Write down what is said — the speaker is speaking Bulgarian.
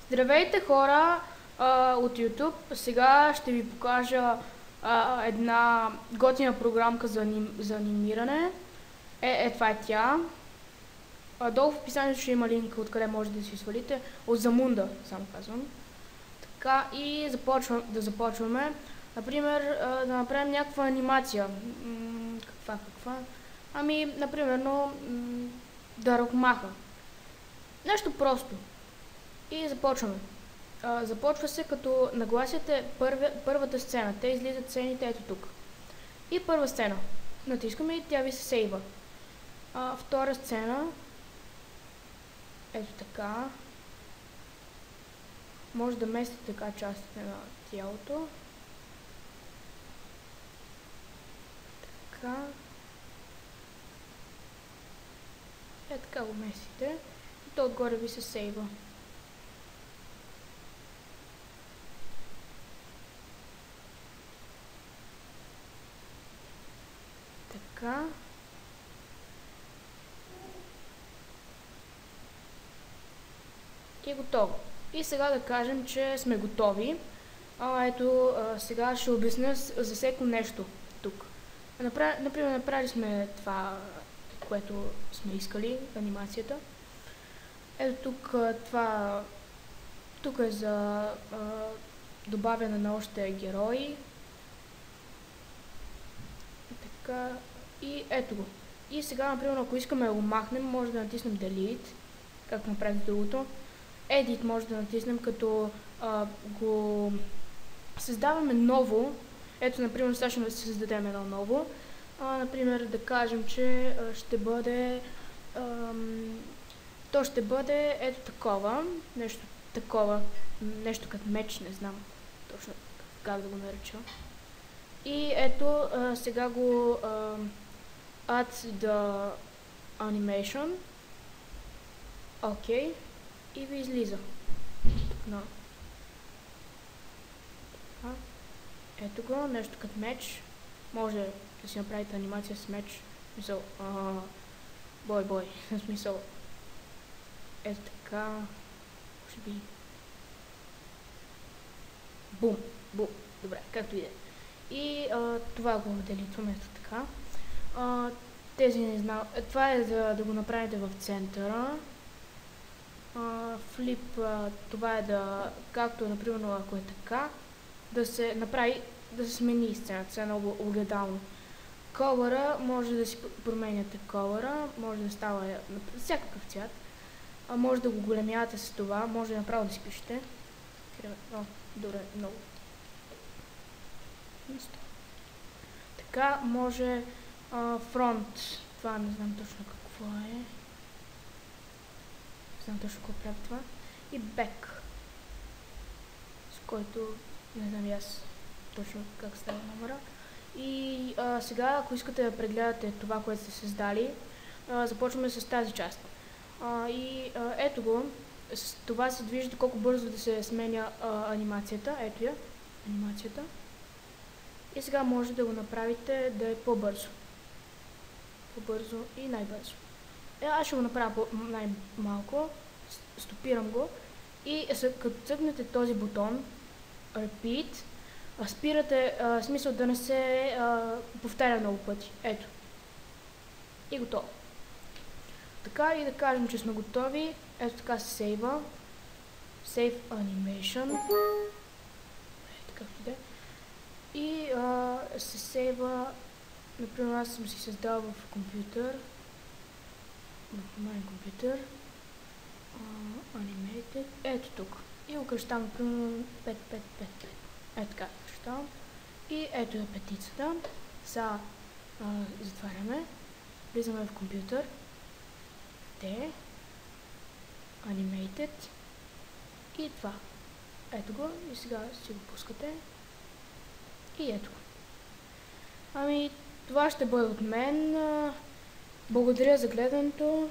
Здравейте хора от YouTube. Сега ще ви покажа една готина програмка за анимиране. Това е тя. Долу в описанието ще има линк откъде може да си свалите. От Замунда, само казвам. Така, и да започваме. Например, да направим някаква анимация. Каква? Ами, например, да ръкомаха. Нещо просто. И започваме. Започва се като нагласяте първата сцена. Те излизат сцените ето тук. И първа сцена. Натискаме и тя ви се сейва. Втора сцена. Ето така. Може да местите така частите на тялото. Така. Така го местите. И то отгоре ви се сейва. Така. И готово. И сега да кажем, че сме готови. Ето, сега ще обясня за всеко нещо тук. Например, направили сме това, което сме искали, анимацията. Ето тук, тук е за добавяне на още герои. Така, и ето го. И сега, например, ако искаме да го махнем, може да натиснем Delete, както направим другото. Edit може да натиснем, като го създаваме ново. Ето, например, сега ще създадем едно ново. Например, да кажем, че ще бъде то ще бъде ето такова, нещо като меч, не знам точно как да го нареча. И ето, сега го add the animation. Окей. И ви излиза. Ето го, нещо като меч. Може да си направите анимация с меч. В смисъл, бой. В смисъл, ето така. Може би. Бум. Добре, както и да е. И това го делитваме ето така. Тези не знам. Това е да го направите в центъра. Флип, това е както например, ако е така, да се направи, да се смени сцената, това е много огледално. Колора, може да си променяте колора, може да става на всякакъв цвят. Може да го големявате с това, може направо да си пишете. Добре, много. Така, може фронт, това не знам точно какво е. Знам точно какво прави това. И back, с който не знам и аз точно как става номера. И сега, ако искате да прегледате това, което сте създали, започваме с тази част. Ето го, с това се вижда колко бързо да се сменя анимацията. Ето я, анимацията. И сега може да го направите да е по-бързо. По-бързо и най-бързо. Аз ще го направя най-малко. Стопирам го. И като цъкнете този бутон, Repeat, спирате, смисъл да не се повтаря много пъти. Ето. И готово. Така, и да кажем, че сме готови. Ето така се сейва. Save Animation. Ето както да е. И се сейва. Например, аз съм си създал в компютър. В моя компютър. Animated. Ето тук. И го кръщам, например, 5. Ето така кръщам. И ето е петицата. Сега затваряме. Влизаме в компютър. Animated. И това. Ето го. И сега си го пускате. И ето го. Ами, това ще бъде от мен. Благодаря за гледането.